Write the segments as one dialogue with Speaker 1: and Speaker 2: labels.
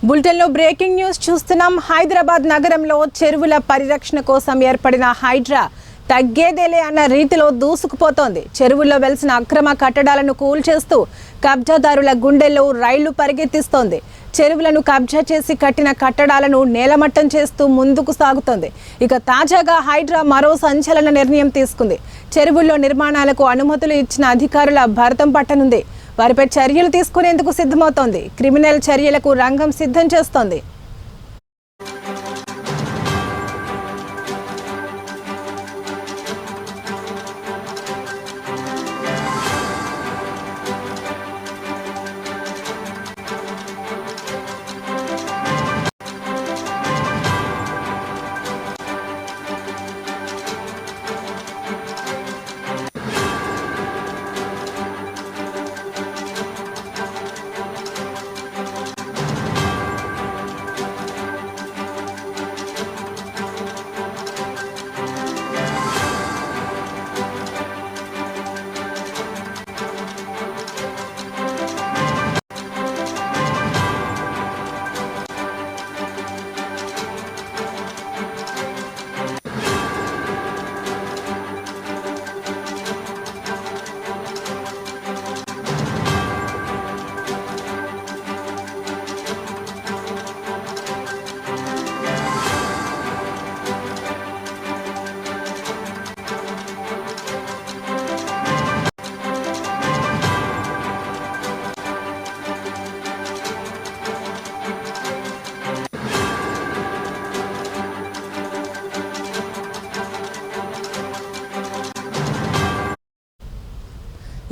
Speaker 1: బులెటిన్లో breaking news చూస్తున్నాం. హైదరాబాద్ నగరంలో చెరువుల పరిరక్షణ కోసం ఏర్పడిన హైడ్రా తగ్గేదేలే అన్న రీతిలో దూసుకుపోతోంది. చెరువుల్లో వెలిసిన అక్రమ కట్టడాలను కూల్చేస్తూ కబ్జాదారుల గుండెల్లో రైళ్లు పరిగెత్తిస్తోంది. చెరువులను కబ్జా చేసి కట్టిన కట్టడాలను నేలమట్టం చేస్తూ ముందుకు సాగుతోంది. ఇక తాజాగా హైడ్రా మరో సంచలన నిర్ణయం తీసుకుంది. చెరువుల్లో నిర్మాణాలకు అనుమతులు ఇచ్చిన అధికారుల భరతం పట్టనుంది. వారిపై చర్యలు తీసుకునేందుకు సిద్ధమవుతోంది. క్రిమినల్ చర్యలకు రంగం సిద్ధం చేస్తోంది.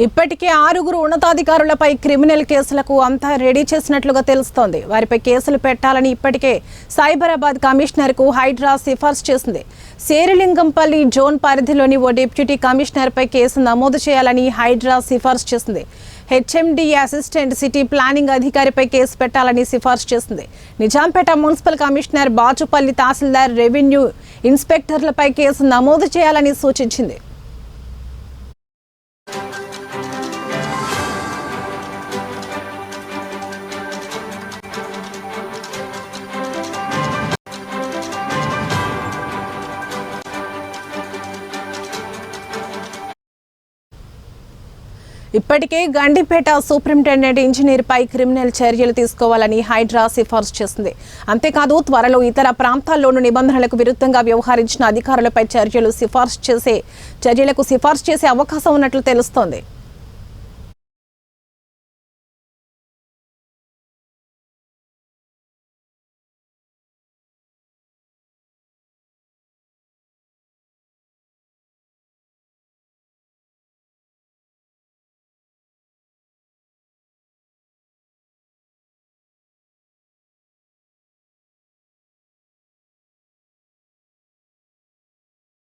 Speaker 1: ఇప్పటికే 6 ఉన్నతాధికారులపై క్రిమినల్ కేసులకు అంతా రెడీ చేసినట్లుగా తెలుస్తోంది. వారిపై కేసులు పెట్టాలని ఇప్పటికే సైబరాబాద్ కమిషనర్కు హైడ్రా సిఫార్సు చేసింది. శేరిలింగంపల్లి జోన్ పరిధిలోని ఓ డిప్యూటీ కమిషనర్పై కేసు నమోదు చేయాలని హైడ్రా సిఫార్సు చేసింది. హెచ్ఎండి అసిస్టెంట్ సిటీ ప్లానింగ్ అధికారిపై కేసు పెట్టాలని సిఫార్సు చేసింది. నిజాంపేట మున్సిపల్ కమిషనర్, బాచుపల్లి తహసీల్దార్, రెవెన్యూ ఇన్స్పెక్టర్లపై కేసు నమోదు చేయాలని సూచించింది. ఇప్పటికే గండిపేట సూపరింటెండెంట్ ఇంజనీర్పై క్రిమినల్ చర్యలు తీసుకోవాలని హైడ్రా సిఫార్సు చేసింది. అంతేకాదు త్వరలో ఇతర ప్రాంతాల్లోనూ నిబంధనలకు విరుద్ధంగా వ్యవహరించిన అధికారులపై చర్యలకు సిఫార్సు చేసే అవకాశం ఉన్నట్లు తెలుస్తోంది.